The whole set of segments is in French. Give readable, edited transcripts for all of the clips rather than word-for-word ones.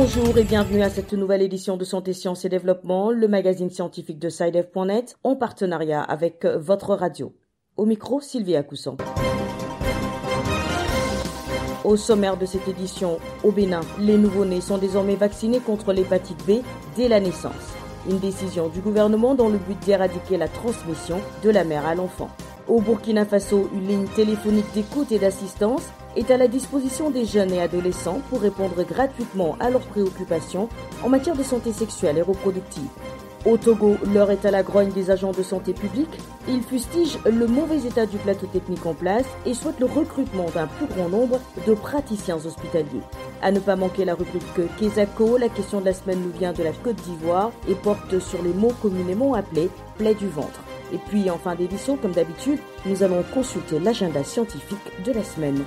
Bonjour et bienvenue à cette nouvelle édition de Santé, Sciences et Développement, le magazine scientifique de SciDev.net, en partenariat avec votre radio. Au micro, Sylvie Akoussan. Au sommaire de cette édition, au Bénin, les nouveau-nés sont désormais vaccinés contre l'hépatite B dès la naissance. Une décision du gouvernement dans le but d'éradiquer la transmission de la mère à l'enfant. Au Burkina Faso, une ligne téléphonique d'écoute et d'assistance est à la disposition des jeunes et adolescents pour répondre gratuitement à leurs préoccupations en matière de santé sexuelle et reproductive. Au Togo, l'heure est à la grogne des agents de santé publique. Ils fustigent le mauvais état du plateau technique en place et souhaitent le recrutement d'un plus grand nombre de praticiens hospitaliers. À ne pas manquer la rubrique Kesako, la question de la semaine nous vient de la Côte d'Ivoire et porte sur les mots communément appelés plaies du ventre. Et puis en fin d'édition, comme d'habitude, nous allons consulter l'agenda scientifique de la semaine.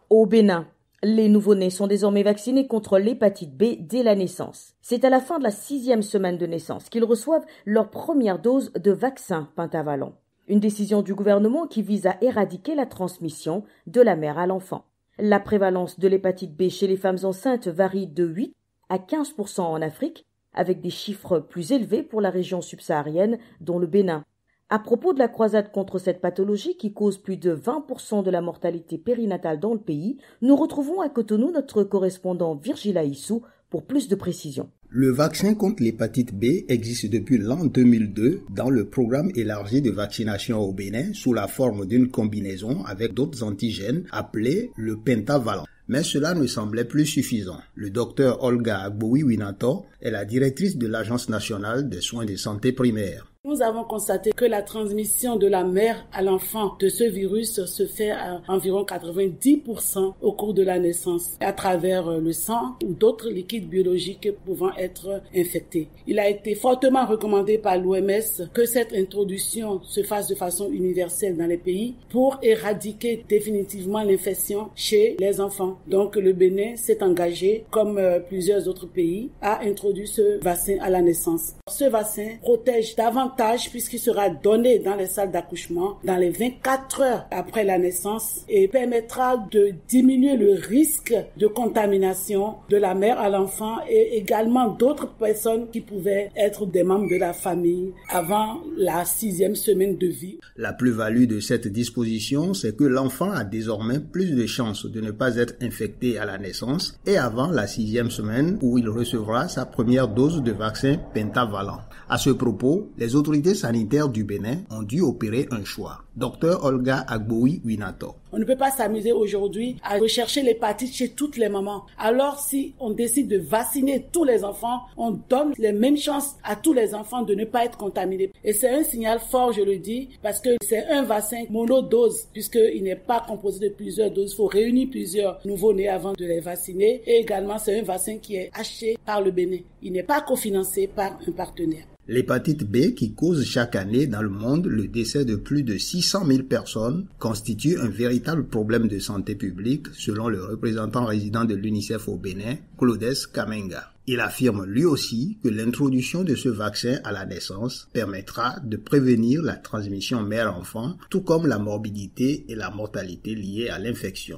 Au Bénin, les nouveau-nés sont désormais vaccinés contre l'hépatite B dès la naissance. C'est à la fin de la 6e semaine de naissance qu'ils reçoivent leur première dose de vaccin pentavalent. Une décision du gouvernement qui vise à éradiquer la transmission de la mère à l'enfant. La prévalence de l'hépatite B chez les femmes enceintes varie de 8 à 15% en Afrique, avec des chiffres plus élevés pour la région subsaharienne, dont le Bénin. À propos de la croisade contre cette pathologie qui cause plus de 20% de la mortalité périnatale dans le pays, nous retrouvons à Cotonou notre correspondant Virgile Aissou pour plus de précisions. Le vaccin contre l'hépatite B existe depuis l'an 2002 dans le programme élargi de vaccination au Bénin sous la forme d'une combinaison avec d'autres antigènes appelés le pentavalent. Mais cela ne semblait plus suffisant. Le docteur Olga Agboui-Winato est la directrice de l'Agence nationale des soins de santé primaire. Nous avons constaté que la transmission de la mère à l'enfant de ce virus se fait à environ 90% au cours de la naissance, à travers le sang ou d'autres liquides biologiques pouvant être infectés. Il a été fortement recommandé par l'OMS que cette introduction se fasse de façon universelle dans les pays pour éradiquer définitivement l'infection chez les enfants. Donc le Bénin s'est engagé, comme plusieurs autres pays, à introduire ce vaccin à la naissance. Ce vaccin protège davantage puisqu'il sera donné dans les salles d'accouchement dans les 24 heures après la naissance et permettra de diminuer le risque de contamination de la mère à l'enfant et également d'autres personnes qui pouvaient être des membres de la famille avant la 6e semaine de vie. La plus-value de cette disposition, c'est que l'enfant a désormais plus de chances de ne pas être infecté à la naissance et avant la 6e semaine où il recevra sa première dose de vaccin pentavalent. À ce propos, les autorités sanitaires du Bénin ont dû opérer un choix. Dr Olga Agboui-Winato. On ne peut pas s'amuser aujourd'hui à rechercher l'hépatite chez toutes les mamans. Alors si on décide de vacciner tous les enfants, on donne les mêmes chances à tous les enfants de ne pas être contaminés. Et c'est un signal fort, je le dis, parce que c'est un vaccin monodose, puisqu'il n'est pas composé de plusieurs doses. Il faut réunir plusieurs nouveau-nés avant de les vacciner. Et également, c'est un vaccin qui est acheté par le Bénin. Il n'est pas cofinancé par un partenaire. L'hépatite B, qui cause chaque année dans le monde le décès de plus de 600 000 personnes, constitue un véritable problème de santé publique, selon le représentant résident de l'UNICEF au Bénin, Claudes Kamenga. Il affirme lui aussi que l'introduction de ce vaccin à la naissance permettra de prévenir la transmission mère-enfant, tout comme la morbidité et la mortalité liées à l'infection.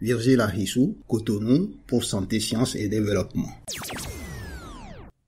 Virgile Aissou, Cotonou, pour Santé, Sciences et Développement.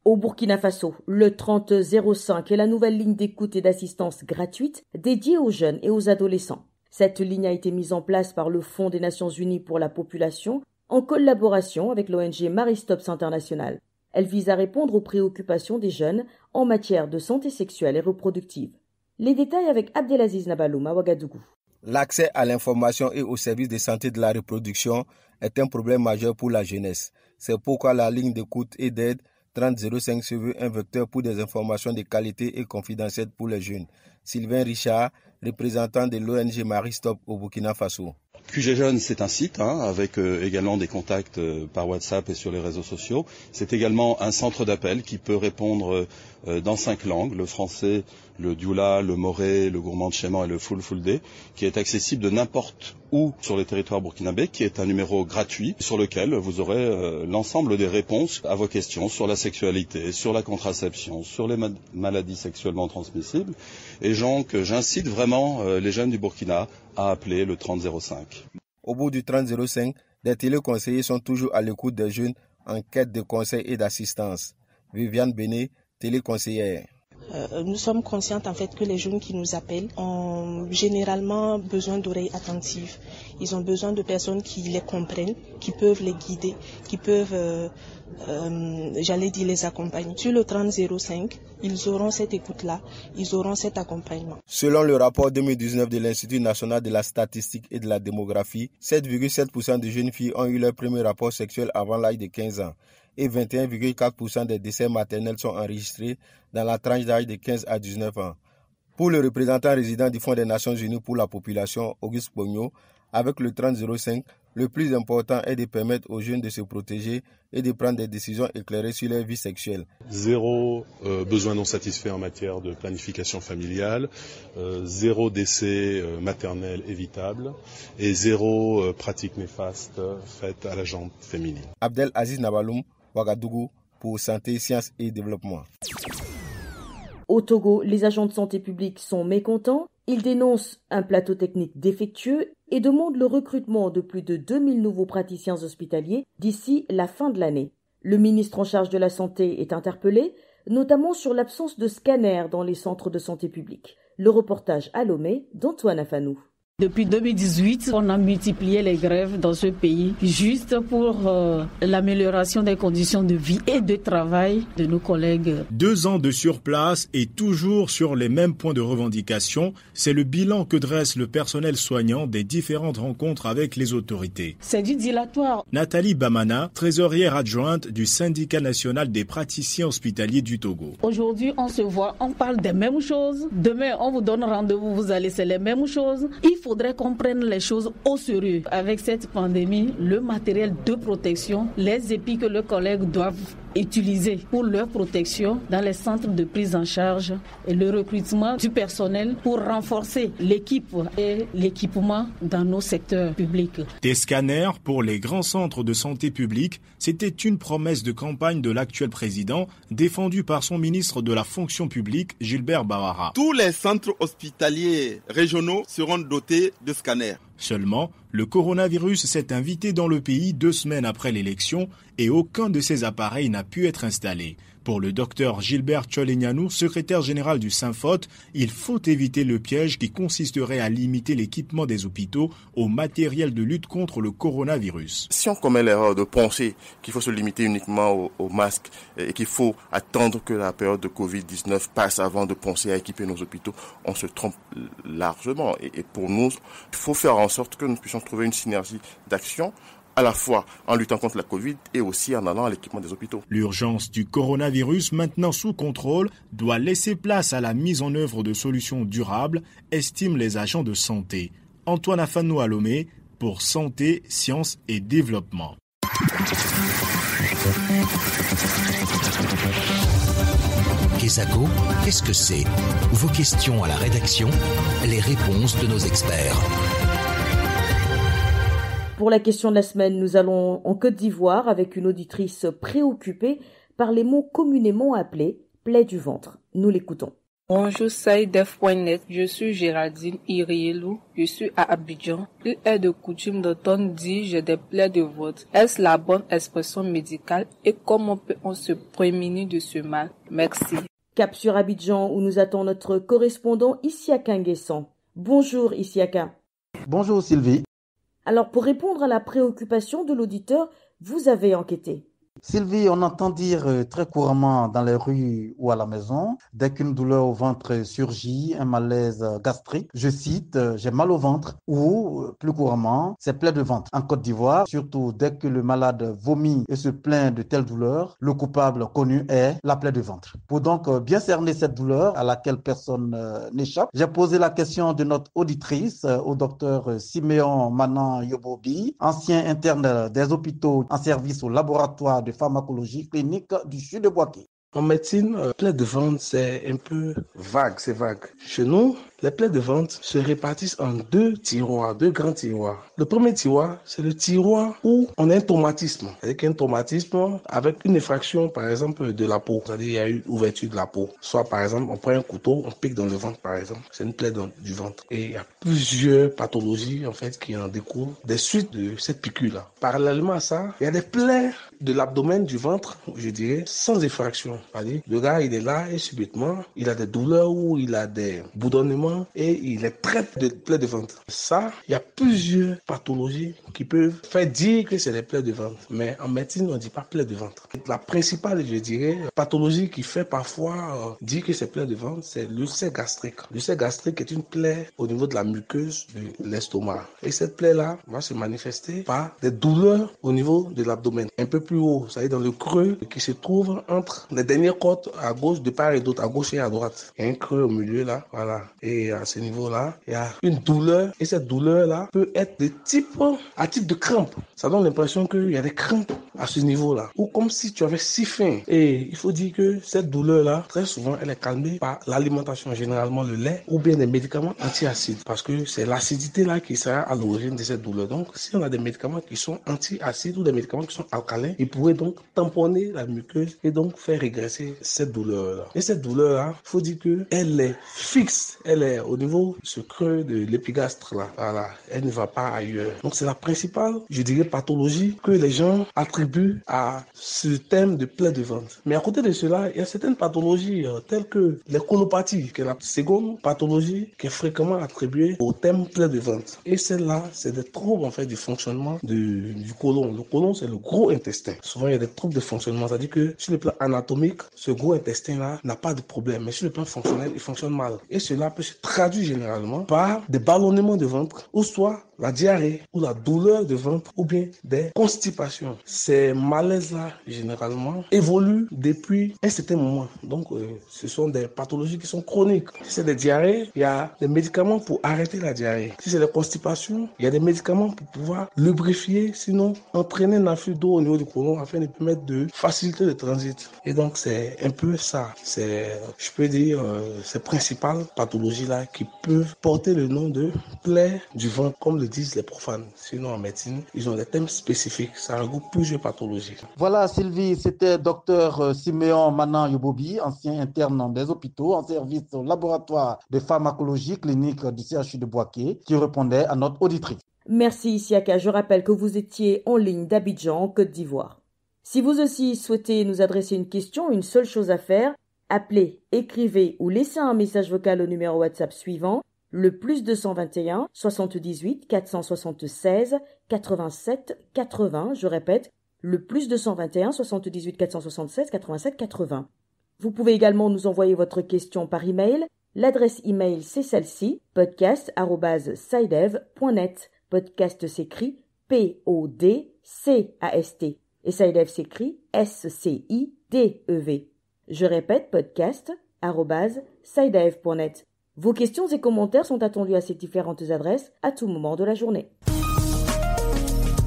Au Burkina Faso, le 3005 est la nouvelle ligne d'écoute et d'assistance gratuite dédiée aux jeunes et aux adolescents. Cette ligne a été mise en place par le Fonds des Nations Unies pour la population en collaboration avec l'ONG Maristops International. Elle vise à répondre aux préoccupations des jeunes en matière de santé sexuelle et reproductive. Les détails avec Abdelaziz Nabaloum à Ouagadougou. L'accès à l'information et aux services de santé de la reproduction est un problème majeur pour la jeunesse. C'est pourquoi la ligne d'écoute et d'aide 3005 se veut un vecteur pour des informations de qualité et confidentielles pour les jeunes. Sylvain Richard, représentant de l'ONG Maristop au Burkina Faso. QG Jeunes, c'est un site avec également des contacts par WhatsApp et sur les réseaux sociaux. C'est également un centre d'appel qui peut répondre dans 5 langues, le français, le Dioula, le Moré, le Gourmand de Chéman et le Fulfulde, qui est accessible de n'importe où sur les territoires burkinabés, qui est un numéro gratuit sur lequel vous aurez l'ensemble des réponses à vos questions sur la sexualité, sur la contraception, sur les maladies sexuellement transmissibles. Et donc j'incite vraiment les jeunes du Burkina à appeler le 3005. Au bout du 3005, des téléconseillers sont toujours à l'écoute des jeunes en quête de conseils et d'assistance. Viviane Béné, téléconseillère. Nous sommes conscientes en fait que les jeunes qui nous appellent ont généralement besoin d'oreilles attentives. Ils ont besoin de personnes qui les comprennent, qui peuvent les guider, qui peuvent, les accompagner. Sur le 3005, ils auront cette écoute-là, ils auront cet accompagnement. Selon le rapport 2019 de l'Institut national de la statistique et de la démographie, 7,7% de jeunes filles ont eu leur premier rapport sexuel avant l'âge de 15 ans. Et 21,4% des décès maternels sont enregistrés dans la tranche d'âge de 15 à 19 ans. Pour le représentant résident du Fonds des Nations Unies pour la population, Auguste Pogno, avec le 3005, le plus important est de permettre aux jeunes de se protéger et de prendre des décisions éclairées sur leur vie sexuelle. Zéro besoin non satisfait en matière de planification familiale, zéro décès maternel évitable et zéro pratique néfaste faite à la jante féminine. Abdel Aziz Nabaloum, Ouagadougou, pour Santé, Sciences et Développement. Au Togo, les agents de santé publique sont mécontents. Ils dénoncent un plateau technique défectueux et demandent le recrutement de plus de 2000 nouveaux praticiens hospitaliers d'ici la fin de l'année. Le ministre en charge de la Santé est interpellé, notamment sur l'absence de scanners dans les centres de santé publique. Le reportage à Lomé d'Antoine Afanou. Depuis 2018, on a multiplié les grèves dans ce pays juste pour l'amélioration des conditions de vie et de travail de nos collègues. 2 ans de surplace et toujours sur les mêmes points de revendication, c'est le bilan que dresse le personnel soignant des différentes rencontres avec les autorités. C'est du dilatoire. Nathalie Bamana, trésorière adjointe du syndicat national des praticiens hospitaliers du Togo. Aujourd'hui, on se voit, on parle des mêmes choses. Demain, on vous donne rendez-vous, vous allez, c'est les mêmes choses. Il faudrait qu'on prenne les choses au sérieux. Avec cette pandémie, le matériel de protection, les épis que les collègues doivent utiliser pour leur protection dans les centres de prise en charge et le recrutement du personnel pour renforcer l'équipe et l'équipement dans nos secteurs publics. Des scanners pour les grands centres de santé publique, c'était une promesse de campagne de l'actuel président défendue par son ministre de la fonction publique, Gilbert Bawara. Tous les centres hospitaliers régionaux seront dotés de scanners. Seulement, le coronavirus s'est invité dans le pays 2 semaines après l'élection et aucun de ces appareils n'a pu être installé. Pour le docteur Gilbert Tcholenyanou, secrétaire général du Synfot, il faut éviter le piège qui consisterait à limiter l'équipement des hôpitaux au matériel de lutte contre le coronavirus. Si on commet l'erreur de penser qu'il faut se limiter uniquement aux masques et qu'il faut attendre que la période de Covid-19 passe avant de penser à équiper nos hôpitaux, on se trompe largement. Et pour nous, il faut faire en sorte que nous puissions trouver une synergie d'action à la fois en luttant contre la Covid et aussi en allant à l'équipement des hôpitaux. L'urgence du coronavirus, maintenant sous contrôle, doit laisser place à la mise en œuvre de solutions durables, estiment les agents de santé. Antoine Afanou à Lomé pour Santé, Sciences et Développement. Kesako, qu'est-ce que c'est? Vos questions à la rédaction, les réponses de nos experts. Pour la question de la semaine, nous allons en Côte d'Ivoire avec une auditrice préoccupée par les mots communément appelés plaies du ventre. Nous l'écoutons. Bonjour, Saïdef.net. Je suis Géraldine Irielou. Je suis à Abidjan. Il est de coutume d'entendre dire j'ai des plaies de ventre. Est-ce la bonne expression médicale et comment peut-on se prémunir de ce mal? Merci. Cap sur Abidjan où nous attend notre correspondant Isiaka Nguessan. Bonjour Isiaka. Bonjour Sylvie. Alors pour répondre à la préoccupation de l'auditeur, vous avez enquêté. Sylvie, on entend dire très couramment dans les rues ou à la maison, dès qu'une douleur au ventre surgit, un malaise gastrique, je cite, j'ai mal au ventre ou plus couramment, c'est plaies de ventre. En Côte d'Ivoire, surtout dès que le malade vomit et se plaint de telle douleur, le coupable connu est la plaie de ventre. Pour donc bien cerner cette douleur à laquelle personne n'échappe, j'ai posé la question de notre auditrice au docteur Siméon Manan Yobobi, ancien interne des hôpitaux en service au laboratoire de pharmacologie clinique du CHU de Boaké. En médecine, plaies de ventre, c'est un peu vague, c'est vague. Chez nous, les plaies de ventre se répartissent en deux grands tiroirs. Le premier tiroir, c'est le tiroir où on a un traumatisme. C'est-à-dire qu'il y a un traumatisme avec une effraction, par exemple, de la peau. C'est-à-dire qu'il y a eu une ouverture de la peau. Soit, par exemple, on prend un couteau, on pique dans le ventre, par exemple. C'est une plaie du ventre. Et il y a plusieurs pathologies, en fait, qui en découlent des suites de cette piqûre-là. Parallèlement à ça, il y a des plaies de l'abdomen, du ventre, je dirais, sans effraction. C'est-à-dire, le gars, il est là et subitement, il a des douleurs ou il a des bourdonnements et il est traite de plaies de ventre. Ça, il y a plusieurs pathologies qui peuvent faire dire que c'est des plaies de ventre. Mais en médecine, on ne dit pas plaies de ventre. La principale, je dirais, pathologie qui fait parfois dire que c'est plaies de ventre, c'est l'ulcère gastrique. L'ulcère gastrique est une plaie au niveau de la muqueuse de l'estomac. Et cette plaie-là va se manifester par des douleurs au niveau de l'abdomen. Un peu plus haut, c'est-à-dire dans le creux qui se trouve entre les dernières côtes à gauche, de part et d'autre, à gauche et à droite. Il y a un creux au milieu là, voilà. Et à ce niveau-là, il y a une douleur. Et cette douleur-là peut être de type de crampe. Ça donne l'impression qu'il y a des crampes à ce niveau-là. Ou comme si tu avais si faim. Et il faut dire que cette douleur-là, très souvent, elle est calmée par l'alimentation, généralement le lait, ou bien des médicaments anti-acides. Parce que c'est l'acidité-là qui sera à l'origine de cette douleur. Donc, si on a des médicaments qui sont anti-acides ou des médicaments qui sont alcalins, ils pourraient donc tamponner la muqueuse et donc faire régresser cette douleur-là. Et cette douleur-là, il faut dire qu'elle est fixe. Elle est au niveau de ce creux de l'épigastre là. Voilà. Elle ne va pas ailleurs. Donc c'est la principale, je dirais, pathologie que les gens attribuent à ce thème de plaie de ventre. Mais à côté de cela, il y a certaines pathologies telles que les colopathies, qui est la seconde pathologie qui est fréquemment attribuée au thème plaie de ventre. Et celle-là, c'est des troubles en fait du fonctionnement du côlon. Le côlon, c'est le gros intestin. Souvent, il y a des troubles de fonctionnement. C'est-à-dire que sur le plan anatomique, ce gros intestin-là n'a pas de problème. Mais sur le plan fonctionnel, il fonctionne mal. Et cela peut se traduire généralement par des ballonnements de ventre, ou soit la diarrhée, ou la douleur de ventre, ou bien des constipations. Ces malaises-là, généralement, évoluent depuis un certain moment. Donc, ce sont des pathologies qui sont chroniques. Si c'est des diarrhées, il y a des médicaments pour arrêter la diarrhée. Si c'est des constipations, il y a des médicaments pour pouvoir lubrifier, sinon entraîner un afflux d'eau au niveau du côlon afin de permettre de faciliter le transit. Et donc, c'est un peu ça. C'est, je peux dire, ces principales pathologies-là qui peuvent porter le nom de plaies du ventre, comme le disent les profanes. Sinon, en médecine, ils ont des thèmes spécifiques. Ça regroupe plusieurs pathologies. Voilà, Sylvie, c'était Dr Siméon Manan Yobobi, ancien interne des hôpitaux, en service au laboratoire de pharmacologie clinique du CHU de Bouaké, qui répondait à notre auditrice. Merci, Isiaka. Je rappelle que vous étiez en ligne d'Abidjan, en Côte d'Ivoire. Si vous aussi souhaitez nous adresser une question, une seule chose à faire, appelez, écrivez ou laissez un message vocal au numéro WhatsApp suivant, le +221 78 476 87 80. Je répète, le +221 78 476 87 80. Vous pouvez également nous envoyer votre question par email. L'adresse email c'est celle-ci, podcast@sidev.net. Podcast s'écrit P-O-D-C-A-S-T et Sidev s'écrit S-C-I-D-E-V. Je répète, podcast@sidev.net. Vos questions et commentaires sont attendus à ces différentes adresses à tout moment de la journée.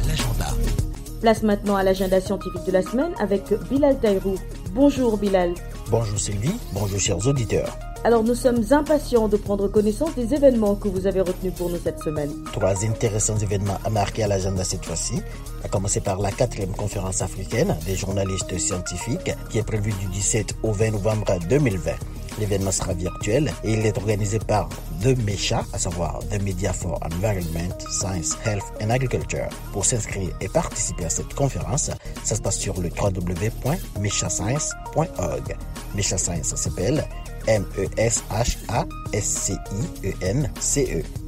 L'agenda. Place maintenant à l'agenda scientifique de la semaine avec Bilal Taïrou. Bonjour Bilal. Bonjour Sylvie, bonjour chers auditeurs. Alors nous sommes impatients de prendre connaissance des événements que vous avez retenus pour nous cette semaine. 3 intéressants événements à marquer à l'agenda cette fois-ci, à commencer par la 4e conférence africaine des journalistes scientifiques qui est prévue du 17 au 20 novembre 2020. L'événement sera virtuel et il est organisé par The MESHA, à savoir The Media for Environment, Science, Health and Agriculture. Pour s'inscrire et participer à cette conférence, ça se passe sur le www.meshascience.org. MESHA Science s'appelle MESHASCIENCE.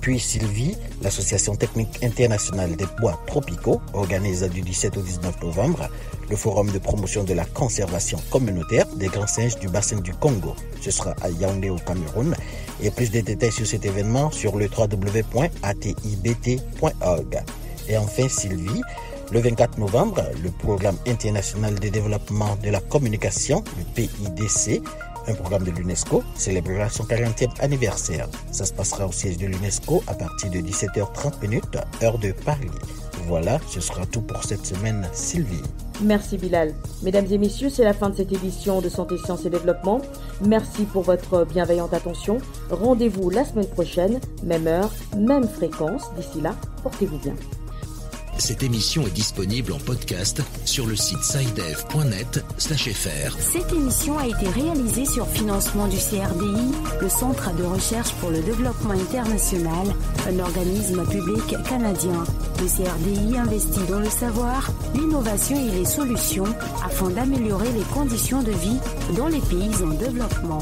Puis Sylvie, l'Association technique internationale des bois tropicaux, organise du 17 au 19 novembre le forum de promotion de la conservation communautaire des grands singes du bassin du Congo. Ce sera à Yaoundé au Cameroun. Et plus de détails sur cet événement sur le www.atibt.org. Et enfin Sylvie, le 24 novembre, le Programme international de développement de la communication, le PIDC, un programme de l'UNESCO, célébrera son 40e anniversaire. Ça se passera au siège de l'UNESCO à partir de 17h30, heure de Paris. Voilà, ce sera tout pour cette semaine, Sylvie. Merci Bilal. Mesdames et messieurs, c'est la fin de cette édition de Santé, Sciences et Développement. Merci pour votre bienveillante attention. Rendez-vous la semaine prochaine, même heure, même fréquence. D'ici là, portez-vous bien. Cette émission est disponible en podcast sur le site sidev.net/fr. Cette émission a été réalisée sur financement du CRDI, le Centre de recherche pour le développement international, un organisme public canadien. Le CRDI investit dans le savoir, l'innovation et les solutions afin d'améliorer les conditions de vie dans les pays en développement.